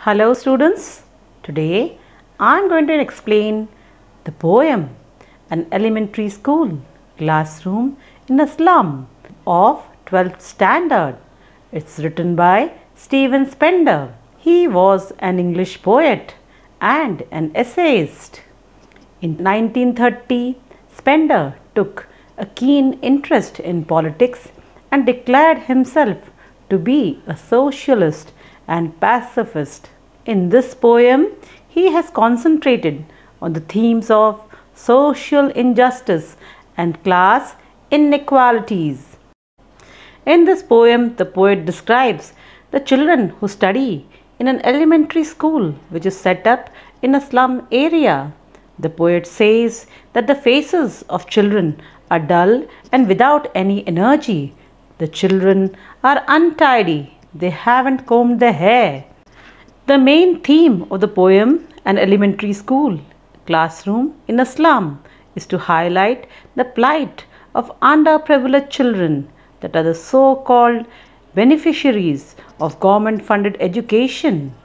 Hello students, today I am going to explain the poem An Elementary School Classroom in a Slum of 12th Standard. It's written by Stephen Spender. He was an English poet and an essayist. In 1930, Spender took a keen interest in politics and declared himself to be a socialist and pacifist. In this poem, he has concentrated on the themes of social injustice and class inequalities. In this poem, the poet describes the children who study in an elementary school which is set up in a slum area. The poet says that the faces of children are dull and without any energy. The children are untidy. They haven't combed their hair. The main theme of the poem, An Elementary School Classroom in a Slum, is to highlight the plight of underprivileged children, that are the so-called beneficiaries of government-funded education.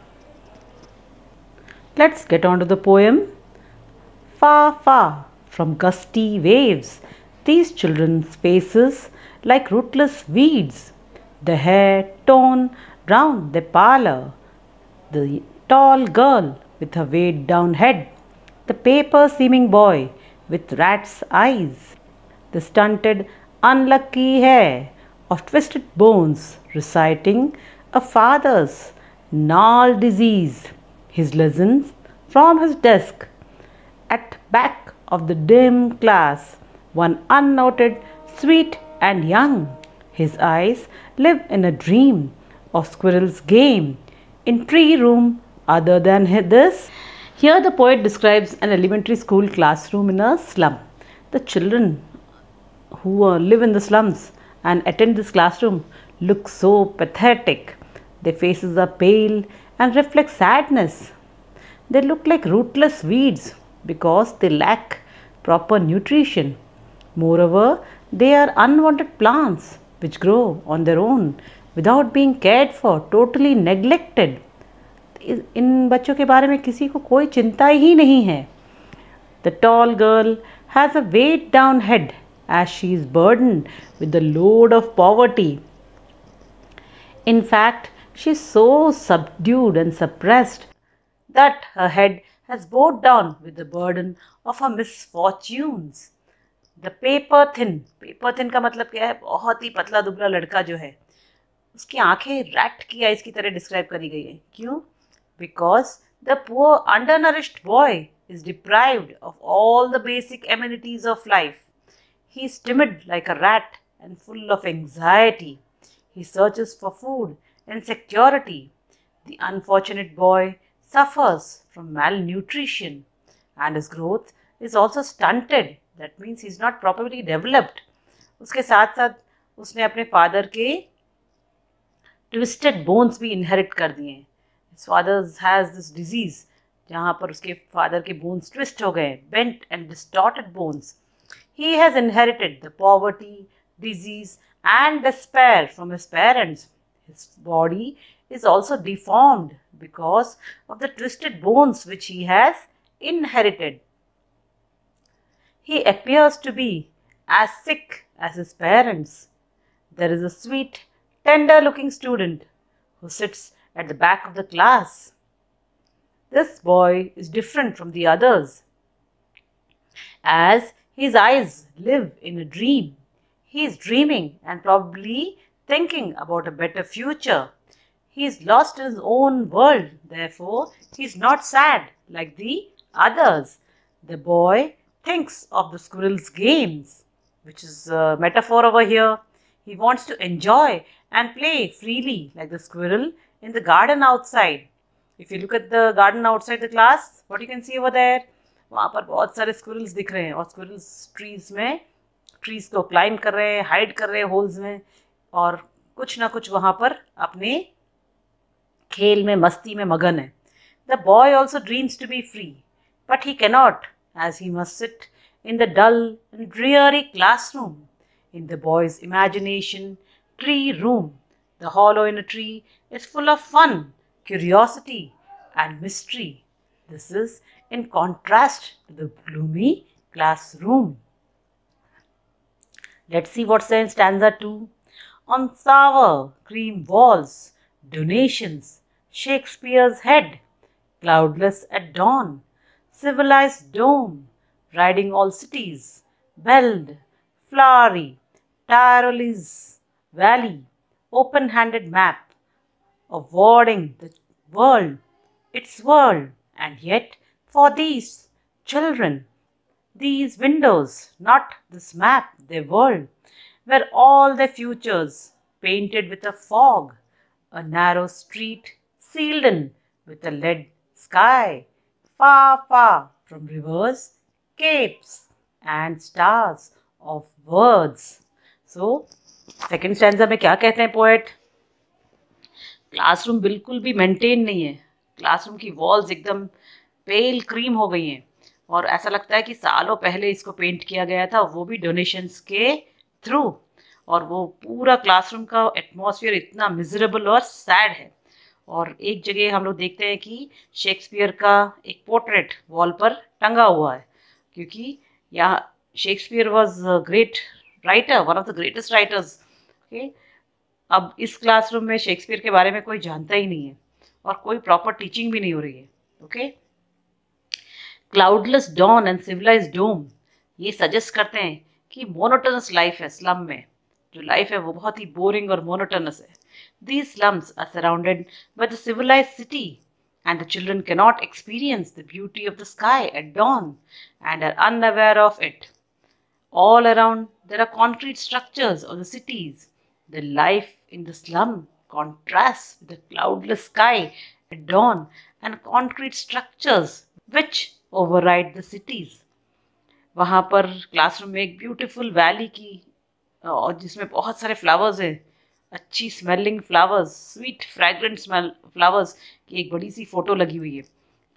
Let's get on to the poem. Far, far from gusty waves, these children's faces like rootless weeds, the hair torn round their pallor, the tall girl with her weighed down head, the paper seeming boy with rat's eyes, the stunted, unlucky hair of twisted bones reciting a father's gnarled disease, his lessons from his desk. At back of the dim class, one unnoted, sweet and young. His eyes live in a dream of squirrel's game in tree room other than this. Here the poet describes an elementary school classroom in a slum. The children who live in the slums and attend this classroom look so pathetic. Their faces are pale and reflect sadness. They look like rootless weeds because they lack proper nutrition. Moreover, they are unwanted plants which grow on their own without being cared for, totally neglected. इन बच्चों के बारे में किसी को कोई चिंता ही नहीं है. The tall girl has a weighed down head as she is burdened with the load of poverty. In fact, she is so subdued and suppressed that her head has bowed down with the burden of her misfortunes. The paper thin का मतलब क्या है? बहुत ही पतला दुबला लड़का जो है, उसकी आंखें रैट की आइज की तरह डिस्क्राइब करी गई है. क्यों? Because the poor undernourished boy is deprived of all the basic amenities of life. He is timid like a rat and full of anxiety. He searches for food and security. The unfortunate boy suffers from malnutrition and his growth is also stunted. That means he is not properly developed. उसके साथ साथ उसने अपने father के twisted bones भी inherit कर दिए हैं. His father has this disease जहाँ पर उसके फादर के बोन्स ट्विस्ट हो गए, bent and distorted bones. He has inherited the poverty, disease and despair from his parents. His body is also deformed because of the twisted bones which he has inherited. He appears to be as sick as his parents. There is a sweet, tender-looking student who sits at the back of the class. This boy is different from the others, as his eyes live in a dream. He is dreaming and probably thinking about a better future. He is lost in his own world, therefore he is not sad like the others. The boy thinks of the squirrel's games, which is a metaphor over here. He wants to enjoy and play freely like the squirrel in the garden outside. If you look at the garden outside the class, what you can see over there? वहाँ पर बहुत सारे squirrels दिख रहे हैं और squirrels trees को climb कर रहे हैं, hide कर रहे हैं holes में और कुछ ना कुछ वहाँ पर अपने खेल में मस्ती में मगन है. The boy also dreams to be free, but he cannot, as he must sit in the dull and dreary classroom. In the boy's imagination, tree room, the hollow in a tree is full of fun, curiosity and mystery. This is in contrast to the gloomy classroom. Let's see what's there in stanza 2. On sour cream walls, donations, Shakespeare's head, cloudless at dawn, civilized dome, riding all cities, belled, flowery, Tyrolese valley, open-handed map, awarding the world its world, and yet for these children, these windows, not this map, their world, were all their futures painted with a fog, a narrow street sealed in with a lead sky, far, far from rivers, capes, and stars of words. So, second stanza में क्या कहते हैं poet? Classroom बिल्कुल भी maintain नहीं है, classroom की walls एकदम पेल क्रीम हो गई हैं और ऐसा लगता है कि सालों पहले इसको पेंट किया गया था, वो भी डोनेशंस के थ्रू। और वो पूरा क्लासरूम का एटमॉस्फेयर इतना मिजरेबल और सैड है। और एक जगह हम लोग देखते हैं कि शेक्सपियर का एक पोर्ट्रेट वॉल पर टंगा हुआ है, क्योंकि यहाँ Shakespeare was great writer, one of the greatest writers. Okay, अब इस क्लासरूम में शेक्सपियर के बारे में कोई जानता ही नहीं है और कोई प्रॉपर टीचिंग भी नहीं हो रही है। Okay, cloudless dawn and civilised dome ये सजेस्ट करते हैं कि मोनोटोनस लाइफ है स्लम में, जो लाइफ है वो बहुत ही बोरिंग और मोनोटोनस है। These slums are surrounded by the civilized city, and the children cannot experience the beauty of the sky at dawn and are unaware of it. All around, there are concrete structures of the cities. The life in the slum contrasts with the cloudless sky at dawn and concrete structures which override the cities. वहाँ पर classroom में एक beautiful valley की और जिसमें बहुत सारे flowers हैं, अच्छी smelling flowers, sweet fragrant smell flowers की एक बड़ी सी फ़ोटो लगी हुई है।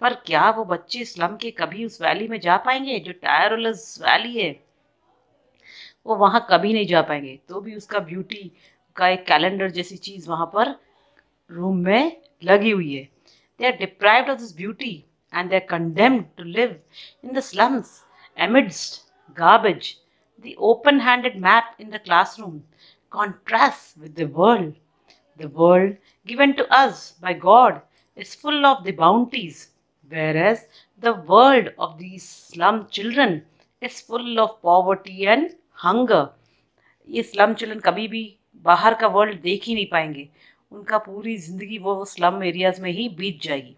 पर क्या वो बच्चे स्लम के कभी उस वैली में जा पाएंगे? जो टायरोलस वैली है वो वहाँ कभी नहीं जा पाएंगे। तो भी उसका ब्यूटी का एक कैलेंडर जैसी चीज़ वहाँ पर रूम में लगी हुई है। They are deprived of this beauty and they are condemned to live in the slums amidst garbage. The open-handed map in the classroom contrasts with the world. The world given to us by God is full of the bounties, whereas the world of these slum children is full of poverty and hunger. ये slum children कभी भी बाहर का world देख ही नहीं पाएंगे, उनका पूरी ज़िंदगी वो स्लम एरियाज़ में ही बीत जाएगी।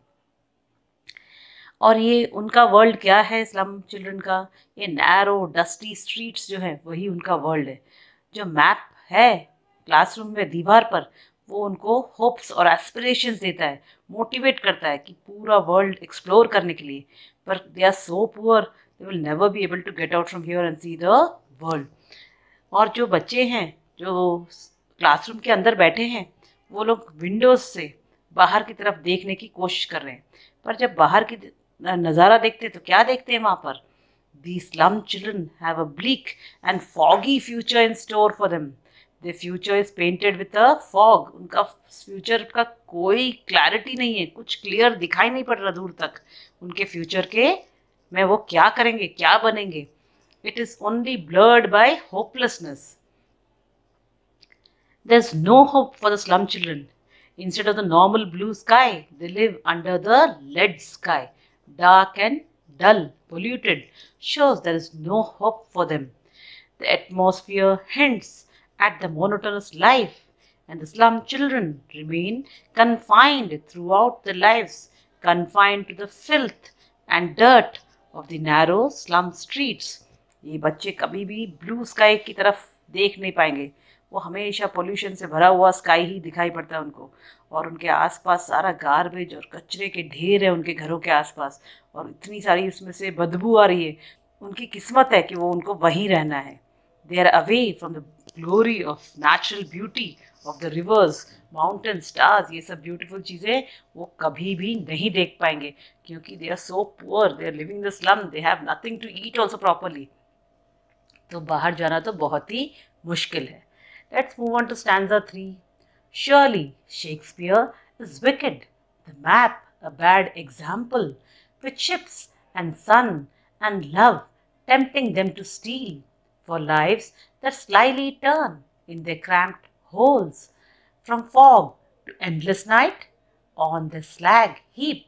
और ये उनका वर्ल्ड क्या है स्लम चिल्ड्रन का? ये नैरो डस्टी स्ट्रीट्स जो है वही उनका वर्ल्ड है। जो मैप है क्लासरूम में दीवार पर वो उनको होप्स और एस्पिरेशंस देता है, मोटिवेट करता है कि पूरा वर्ल्ड एक्सप्लोर करने के लिए। पर they are so poor, they will never be able to get out from here and see the world. और जो बच्चे हैं जो क्लासरूम के अंदर बैठे हैं वो लोग विंडोज़ से बाहर की तरफ देखने की कोशिश कर रहे हैं, पर जब बाहर की नज़ारा देखते तो क्या देखते हैं वहाँ पर? These slum children have a bleak and foggy future in store for them. Their future is painted with a fog. उनका फ्यूचर का कोई क्लैरिटी नहीं है, कुछ क्लियर दिखाई नहीं पड़ रहा दूर तक उनके फ्यूचर के में वो क्या करेंगे, क्या बनेंगे। It is only blurred by hopelessness. There's no hope for the slum children. Instead of the normal blue sky, they live under the lead sky. Dark and dull, polluted, shows there is no hope for them. The atmosphere hints at the monotonous life, and the slum children remain confined throughout their lives, confined to the filth and dirt of the narrow slum streets. ये बच्चे कभी भी blue sky की तरफ देख नहीं पाएंगे, वो हमेशा पोल्यूशन से भरा हुआ स्काई ही दिखाई पड़ता है उनको। और उनके आसपास सारा गार्बेज और कचरे के ढेर है उनके घरों के आसपास, और इतनी सारी उसमें से बदबू आ रही है। उनकी किस्मत है कि वो उनको वहीं रहना है। They are away from the glory of natural beauty of the rivers, mountain, stars, ये सब ब्यूटीफुल चीज़ें वो कभी भी नहीं देख पाएंगे, क्योंकि they are so poor, they are living the slum, they have nothing to eat also properly. तो बाहर जाना तो बहुत ही मुश्किल है। Let's move on to stanza 3. Surely Shakespeare is wicked. The map a bad example, with ships and sun and love tempting them to steal for lives that slyly turn in their cramped holes, from fog to endless night on the slag heap.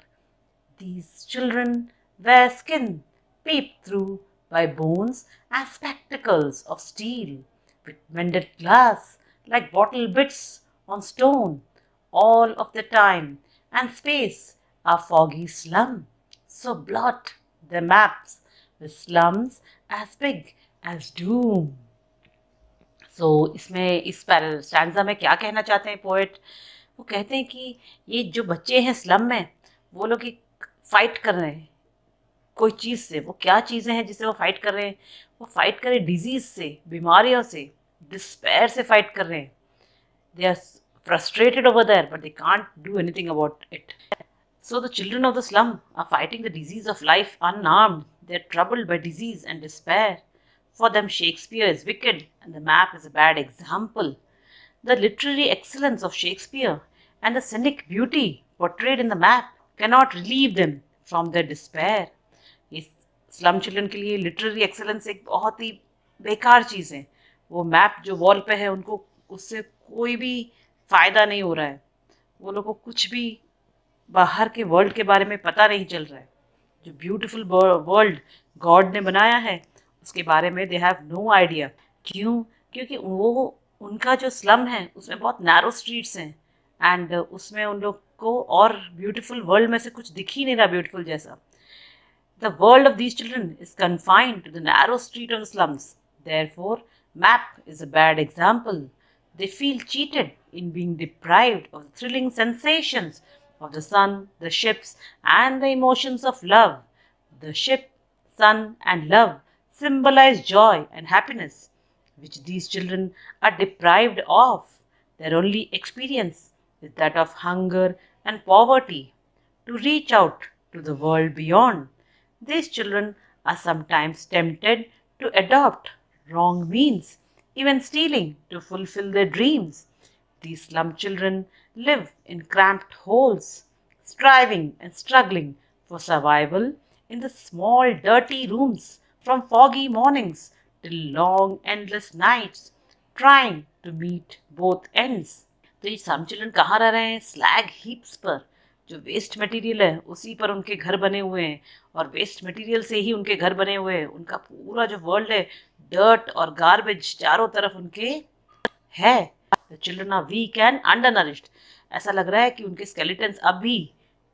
These children wear skin peeped through by bones and spectacles of steel, with mended glass like bottle bits on stone, all of the time, and space a foggy slum. So blot the maps with slums as big as doom. इसमें इस stanza में क्या कहना चाहते हैं poet? वो कहते हैं कि ये जो बच्चे हैं स्लम में, वो लोग एक फाइट कर रहे हैं कोई चीज़ से। वो क्या चीज़ें हैं जिससे वो फाइट कर रहे हैं? वो फाइट कर रहे हैं डिजीज़ से, बीमारियों से, डिस्पेयर से फाइट कर रहे हैं। They are frustrated over there but they can't do anything about it. So the children of the slum are fighting the disease of life unarmed. They are troubled by disease and despair. For them, Shakespeare is wicked and the map is a bad example. The literary excellence of Shakespeare and the scenic beauty portrayed in the map cannot relieve them from their despair. इस slum children के लिए literary excellence एक बहुत ही बेकार चीज़ है। वो map जो wall पे है, उनको उससे कोई भी फ़ायदा नहीं हो रहा है। वो लोगों को कुछ भी बाहर के वर्ल्ड के बारे में पता नहीं चल रहा है। जो ब्यूटीफुल वर्ल्ड गॉड ने बनाया है उसके बारे में दे हैव नो आइडिया। क्यों? क्योंकि वो उनका जो स्लम है उसमें बहुत नैरो स्ट्रीट्स हैं एंड उसमें उन लोग को और ब्यूटीफुल वर्ल्ड में से कुछ दिख ही नहीं रहा ब्यूटीफुल जैसा। The world of these children is confined to the narrow street of the slums. Therefore, map is a bad example. They feel cheated in being deprived of the thrilling sensations of the sun, the ships, and the emotions of love. The ship, sun, and love symbolize joy and happiness, which these children are deprived of. Their only experience is that of hunger and poverty. To reach out to the world beyond, these children are sometimes tempted to adopt wrong means, even stealing to fulfill their dreams. These slum children live in cramped holes, striving and struggling for survival in the small dirty rooms from foggy mornings till long endless nights, trying to meet both ends. तो ये slum children कहाँ रह रहे हैं? Slag heaps पर, जो waste material है उसी पर उनके घर बने हुए हैं और वेस्ट मटेरियल से ही उनके घर बने हुए हैं। उनका पूरा जो वर्ल्ड है डर्ट और गार्बेज चारों तरफ उनके है। The children are weak and undernourished. ऐसा लग रहा है कि उनके स्केलेटन्स अब भी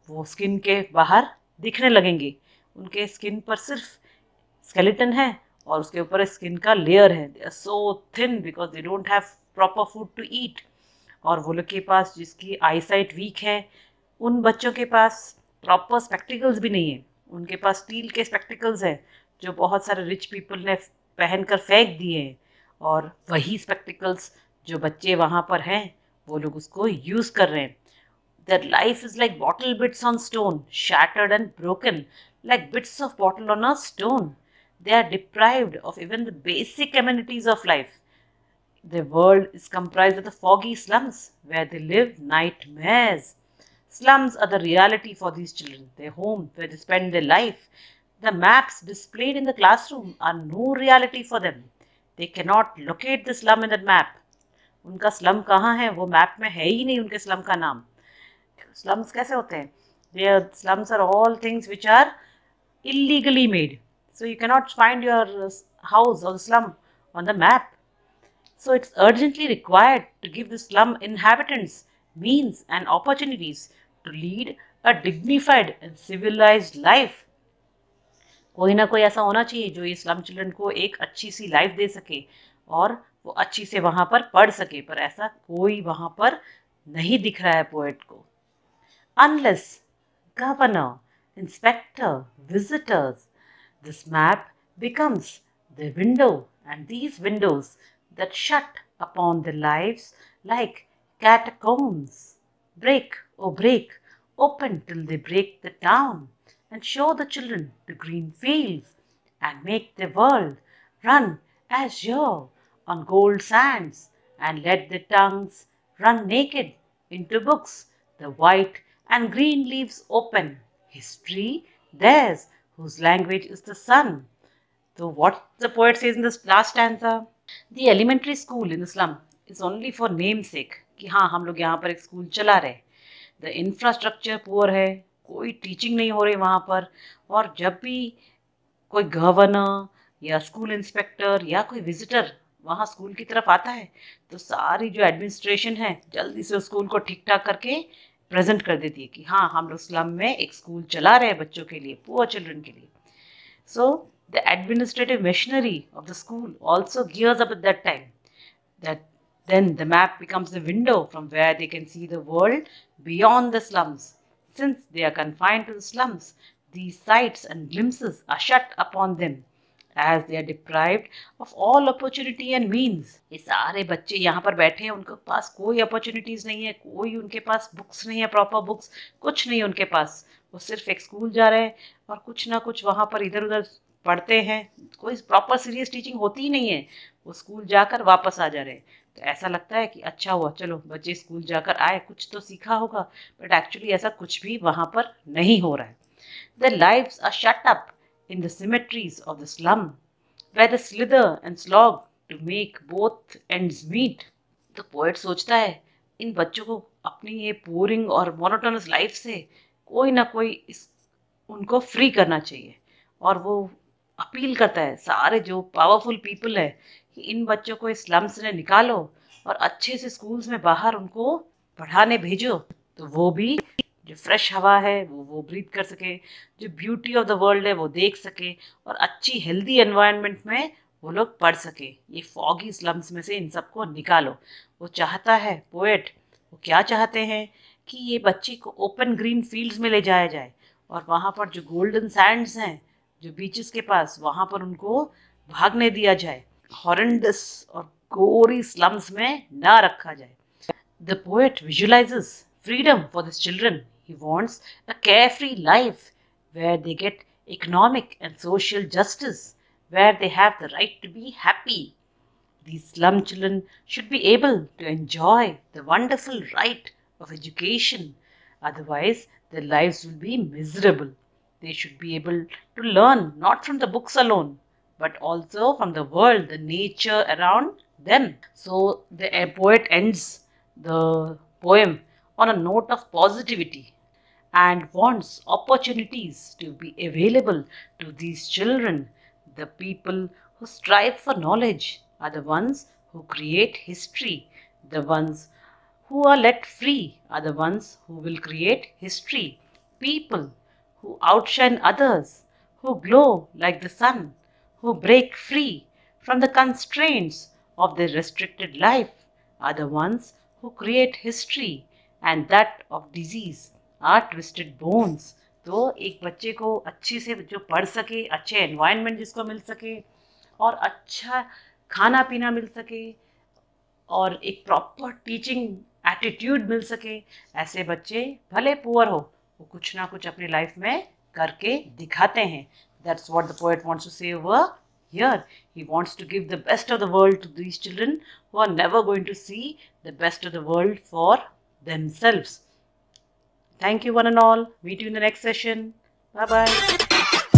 वो स्किन के बाहर दिखने लगेंगे। उनके स्किन पर सिर्फ स्केलेटन है और उसके ऊपर स्किन का लेयर है। They are so thin because they don't have proper food to eat. और वो लोग के पास जिसकी आईसाइट वीक है, उन बच्चों के पास प्रॉपर स्पेक्टिकल्स भी नहीं है। उनके पास स्टील के स्पेक्टिकल्स हैं जो बहुत सारे रिच पीपल ने पहनकर फेंक दिए हैं, और वही स्पेक्टिकल्स जो बच्चे वहाँ पर हैं वो लोग उसको यूज़ कर रहे हैं। Their life is like bottle bits on stone, shattered and broken, like bits of bottle on a stone. They are deprived of even the basic amenities of life. Their world is comprised of the foggy slums where they live nightmares. Slums are the reality for these children, their home where they spend their life. The maps displayed in the classroom are no reality for them. They cannot locate the slum in that map. उनका slum कहाँ है वो map में है ही नहीं। उनके slum का नाम स्लम्स कैसे होते हैं? Their slums are all things which are illegally made. So you cannot find your house or slum on the map. So it's urgently required to give the slum inhabitants means and opportunities to lead a dignified and civilized life. कोई ना कोई ऐसा होना चाहिए जो ये slum children को एक अच्छी सी लाइफ दे सके और वो अच्छी से वहाँ पर पढ़ सके, पर ऐसा कोई वहाँ पर नहीं दिख रहा है पोएट को। Unless governor, inspector, visitors, this map becomes the window, and these windows that shut upon their lives like catacombs break, oh break, open till they break the town and show the children the green fields and make the world run azure on gold sands and let their tongues run naked into books, the white and green leaves open. History theirs, whose language is the sun. So what the poet says in this last stanza, the elementary school in the slum is only for namesake, कि हाँ हम लोग यहाँ पर एक school चला रहे. The infrastructure poor है, कोई टीचिंग नहीं हो रही वहाँ पर. और जब भी कोई गवर्नर या स्कूल इंस्पेक्टर या कोई विजिटर वहाँ स्कूल की तरफ आता है तो सारी जो एडमिनिस्ट्रेशन है जल्दी से उस स्कूल को ठीक ठाक करके प्रेजेंट कर देती है कि हाँ हम लोग स्लम में एक स्कूल चला रहे हैं बच्चों के लिए, पुअर चिल्ड्रन के लिए. So the administrative machinery of the school also gears up at that time. That then the map becomes the window from where they can see the world beyond the slums. Since they are confined to the slums, these sights and glimpses are shut upon them as they are deprived of all opportunity and means. ये सारे बच्चे यहाँ पर बैठे हैं, उनके पास कोई opportunities नहीं है, कोई उनके पास बुक्स नहीं है, प्रॉपर बुक्स कुछ नहीं है उनके पास. वो सिर्फ एक स्कूल जा रहे हैं और कुछ ना कुछ वहाँ पर इधर उधर पढ़ते हैं. कोई प्रॉपर सीरियस टीचिंग होती ही नहीं है, वो स्कूल जाकर वापस आ जा रहे हैं. तो ऐसा लगता है कि अच्छा हुआ चलो बच्चे स्कूल जाकर आए, कुछ तो सीखा होगा, बट एक्चुअली ऐसा कुछ भी वहाँ पर नहीं हो रहा है. Their lives are shut up in the cemeteries of the slum, where they slither and slog to make both ends meet. तो पोएट सोचता है इन बच्चों को अपनी ये बोरिंग और मोनोटोनस लाइफ से कोई ना कोई उनको फ्री करना चाहिए. और वो अपील करता है सारे जो पावरफुल पीपल है कि इन बच्चों को इस स्लम से निकालो और अच्छे से स्कूल्स में बाहर उनको पढ़ाने भेजो, तो वो भी जो फ्रेश हवा है वो ब्रीथ कर सके, जो ब्यूटी ऑफ द वर्ल्ड है वो देख सके और अच्छी हेल्दी एनवायरनमेंट में वो लोग पढ़ सके. ये फॉगी स्लम्स में से इन सबको निकालो. वो चाहता है पोएट, वो क्या चाहते हैं कि ये बच्चे को ओपन ग्रीन फील्ड्स में ले जाया जाए और वहाँ पर जो गोल्डन सैंड्स हैं जो बीचेस के पास, वहाँ पर उनको भागने दिया जाए, हॉरेंडस और गोरी स्लम्स में ना रखा जाए. The poet visualises freedom for his children. He wants a carefree life where they get economic and social justice, where they have the right to be happy. These slum children should be able to enjoy the wonderful right of education. Otherwise, their lives will be miserable. They should be able to learn not from the books alone, but also from the world, the nature around them. So the poet ends the poem on a note of positivity and wants opportunities to be available to these children. The people who strive for knowledge are the ones who create history. The ones who are let free are the ones who will create history. People who outshine others, who glow like the sun, who break free from the constraints of their restricted life are the ones who create history. And that of disease are twisted bones. तो एक बच्चे को अच्छे से जो पढ़ सके, अच्छे एनवायरनमेंट जिसको मिल सके और अच्छा खाना पीना मिल सके और एक प्रॉपर टीचिंग एटीट्यूड मिल सके, ऐसे बच्चे भले पुअर हो वो कुछ ना कुछ अपनी लाइफ में करके दिखाते हैं. That's what the poet wants to say over here. He wants to give the best of the world to these children who are never going to see the best of the world for themselves. Thank you one and all. Meet you in the next session. Bye bye.